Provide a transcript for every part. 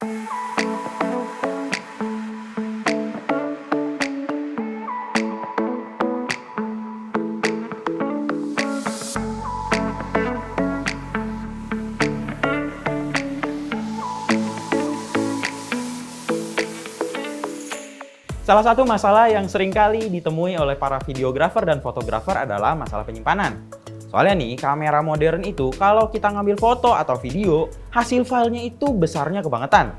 Salah satu masalah yang seringkali ditemui oleh para videografer dan fotografer adalah masalah penyimpanan. Soalnya nih, kamera modern itu kalau kita ngambil foto atau video, hasil filenya itu besarnya kebangetan.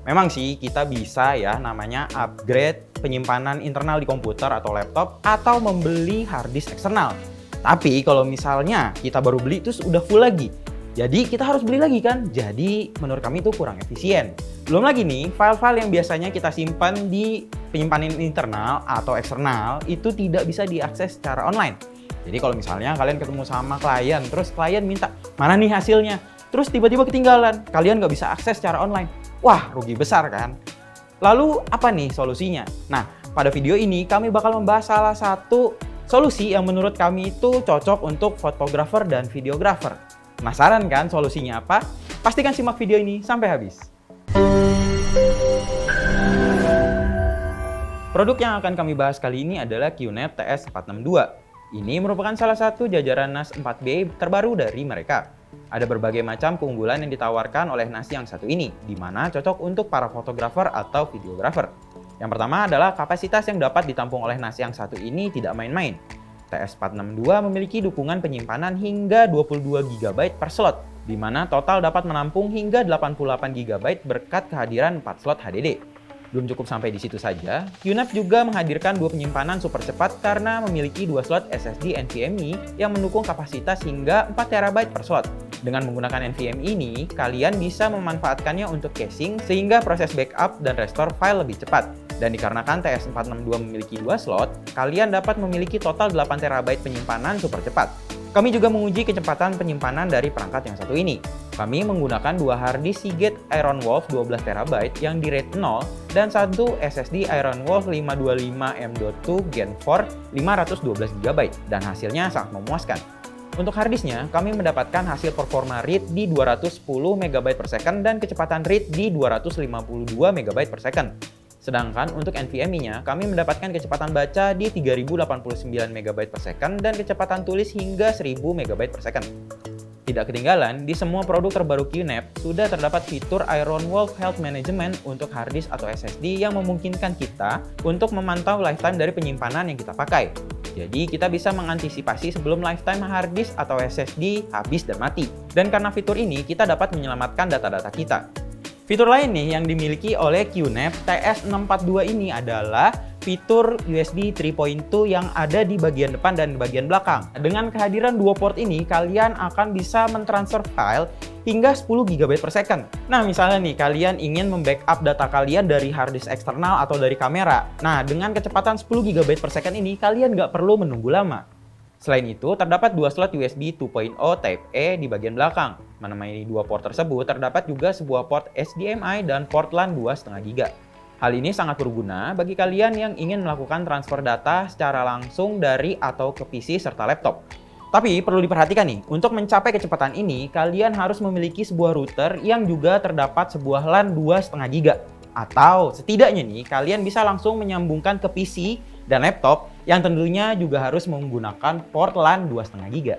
Memang sih kita bisa ya namanya upgrade penyimpanan internal di komputer atau laptop atau membeli hard disk eksternal. Tapi kalau misalnya kita baru beli terus udah full lagi, jadi kita harus beli lagi kan? Jadi menurut kami itu kurang efisien. Belum lagi nih, file-file yang biasanya kita simpan di penyimpanan internal atau eksternal itu tidak bisa diakses secara online. Jadi kalau misalnya kalian ketemu sama klien, terus klien minta, mana nih hasilnya? Terus tiba-tiba ketinggalan, kalian nggak bisa akses secara online. Wah, rugi besar kan? Lalu apa nih solusinya? Nah, pada video ini kami bakal membahas salah satu solusi yang menurut kami itu cocok untuk fotografer dan videografer. Penasaran kan solusinya apa? Pastikan simak video ini sampai habis. Produk yang akan kami bahas kali ini adalah QNAP TS462. Ini merupakan salah satu jajaran NAS 4B terbaru dari mereka. Ada berbagai macam keunggulan yang ditawarkan oleh NAS yang satu ini, di mana cocok untuk para fotografer atau videografer. Yang pertama adalah kapasitas yang dapat ditampung oleh NAS yang satu ini tidak main-main. TS462 memiliki dukungan penyimpanan hingga 22 GB per slot, di mana total dapat menampung hingga 88 GB berkat kehadiran 4 slot HDD. Belum cukup sampai di situ saja, QNAP juga menghadirkan dua penyimpanan super cepat karena memiliki dua slot SSD NVMe yang mendukung kapasitas hingga 4 TB per slot. Dengan menggunakan NVMe ini, kalian bisa memanfaatkannya untuk caching sehingga proses backup dan restore file lebih cepat. Dan dikarenakan TS462 memiliki dua slot, kalian dapat memiliki total 8 TB penyimpanan super cepat. Kami juga menguji kecepatan penyimpanan dari perangkat yang satu ini. Kami menggunakan dua harddisk Seagate Ironwolf 12 TB yang di rate 0 dan satu SSD Ironwolf 525 M.2 Gen 4 512 GB dan hasilnya sangat memuaskan. Untuk harddisknya, kami mendapatkan hasil performa read di 210 MB per second dan kecepatan read di 252 MB per second. Sedangkan untuk NVMe-nya, kami mendapatkan kecepatan baca di 3089 MB per second dan kecepatan tulis hingga 1000 MB per second. Tidak ketinggalan, di semua produk terbaru QNAP sudah terdapat fitur Ironwolf Health Management untuk harddisk atau SSD yang memungkinkan kita untuk memantau lifetime dari penyimpanan yang kita pakai. Jadi kita bisa mengantisipasi sebelum lifetime harddisk atau SSD habis dan mati. Dan karena fitur ini, kita dapat menyelamatkan data-data kita. Fitur lain nih yang dimiliki oleh QNAP TS642 ini adalah fitur USB 3.2 yang ada di bagian depan dan bagian belakang. Dengan kehadiran dua port ini, kalian akan bisa mentransfer file hingga 10 GB per second. Nah, misalnya nih, kalian ingin membackup data kalian dari harddisk eksternal atau dari kamera. Nah, dengan kecepatan 10 GB per second ini, kalian nggak perlu menunggu lama. Selain itu, terdapat dua slot USB 2.0 Type-A di bagian belakang. Menemani dua port tersebut, terdapat juga sebuah port HDMI dan port LAN 2,5 GB. Hal ini sangat berguna bagi kalian yang ingin melakukan transfer data secara langsung dari atau ke PC serta laptop. Tapi perlu diperhatikan nih, untuk mencapai kecepatan ini, kalian harus memiliki sebuah router yang juga terdapat sebuah LAN 2,5 GB. Atau setidaknya nih, kalian bisa langsung menyambungkan ke PC dan laptop yang tentunya juga harus menggunakan port LAN 2,5 GB.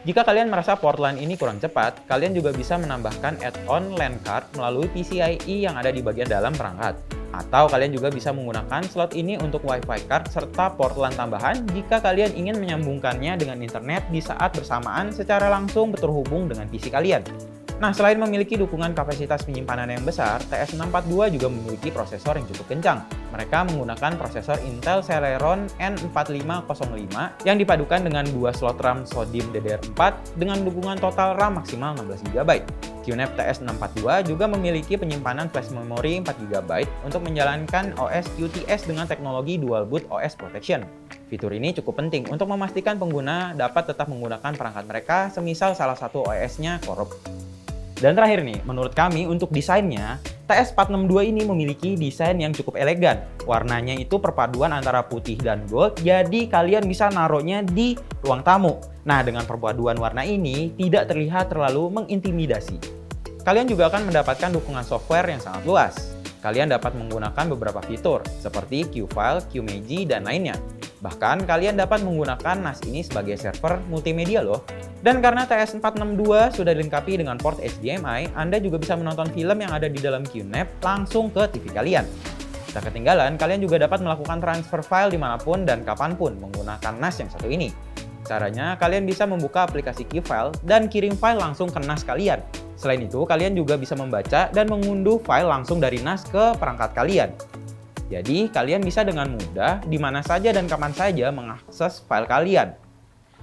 Jika kalian merasa port LAN ini kurang cepat, kalian juga bisa menambahkan add-on LAN card melalui PCIe yang ada di bagian dalam perangkat. Atau kalian juga bisa menggunakan slot ini untuk WiFi card serta port LAN tambahan jika kalian ingin menyambungkannya dengan internet di saat bersamaan secara langsung terhubung dengan PC kalian. Nah, selain memiliki dukungan kapasitas penyimpanan yang besar, TS642 juga memiliki prosesor yang cukup kencang. Mereka menggunakan prosesor Intel Celeron N4505 yang dipadukan dengan dua slot RAM SODIMM DDR4 dengan dukungan total RAM maksimal 16 GB. QNAP TS642 juga memiliki penyimpanan flash memory 4 GB untuk menjalankan OS QTS dengan teknologi Dual Boot OS Protection. Fitur ini cukup penting untuk memastikan pengguna dapat tetap menggunakan perangkat mereka semisal salah satu OS-nya korup. Dan terakhir nih, menurut kami untuk desainnya, TS462 ini memiliki desain yang cukup elegan. Warnanya itu perpaduan antara putih dan gold, jadi kalian bisa naruhnya di ruang tamu. Nah, dengan perpaduan warna ini tidak terlihat terlalu mengintimidasi. kalian juga akan mendapatkan dukungan software yang sangat luas. Kalian dapat menggunakan beberapa fitur seperti Qfile, Qmagi, dan lainnya. Bahkan kalian dapat menggunakan NAS ini sebagai server multimedia loh. Dan karena TS462 sudah dilengkapi dengan port HDMI, Anda juga bisa menonton film yang ada di dalam QNAP langsung ke TV kalian. Tak ketinggalan, kalian juga dapat melakukan transfer file dimanapun dan kapanpun menggunakan NAS yang satu ini. Caranya, kalian bisa membuka aplikasi Qfile dan kirim file langsung ke NAS kalian. Selain itu, kalian juga bisa membaca dan mengunduh file langsung dari NAS ke perangkat kalian. Jadi, kalian bisa dengan mudah di mana saja dan kapan saja mengakses file kalian.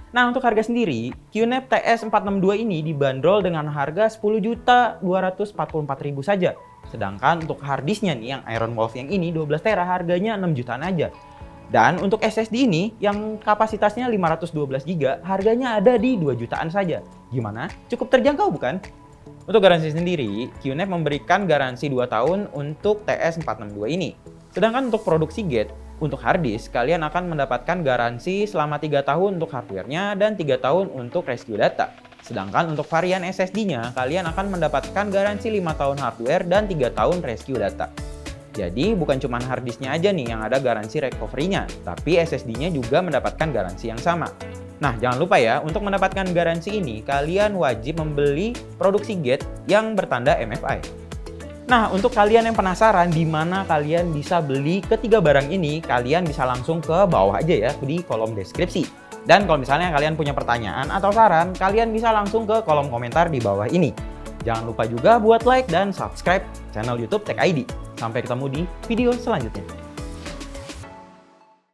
Nah, untuk harga sendiri, QNAP TS462 ini dibanderol dengan harga 10.244.000 saja. Sedangkan untuk harddisknya nih, yang Iron Wolf yang ini 12 tera harganya 6 jutaan aja. Dan untuk SSD ini, yang kapasitasnya 512 GB, harganya ada di 2 jutaan saja. Gimana? Cukup terjangkau bukan? Untuk garansi sendiri, QNAP memberikan garansi 2 tahun untuk TS462 ini. Sedangkan untuk produksi gate, untuk harddisk, kalian akan mendapatkan garansi selama 3 tahun untuk hardware-nya dan 3 tahun untuk rescue data. Sedangkan untuk varian SSD-nya, kalian akan mendapatkan garansi 5 tahun hardware dan 3 tahun rescue data. Jadi bukan cuma harddisk-nya aja nih yang ada garansi recovery-nya, tapi SSD-nya juga mendapatkan garansi yang sama. Nah, jangan lupa ya, untuk mendapatkan garansi ini, kalian wajib membeli produksi gate yang bertanda MFI. Nah, untuk kalian yang penasaran di mana kalian bisa beli ketiga barang ini, kalian bisa langsung ke bawah aja ya, di kolom deskripsi. Dan kalau misalnya kalian punya pertanyaan atau saran, kalian bisa langsung ke kolom komentar di bawah ini. Jangan lupa juga buat like dan subscribe channel YouTube Tech ID. Sampai ketemu di video selanjutnya.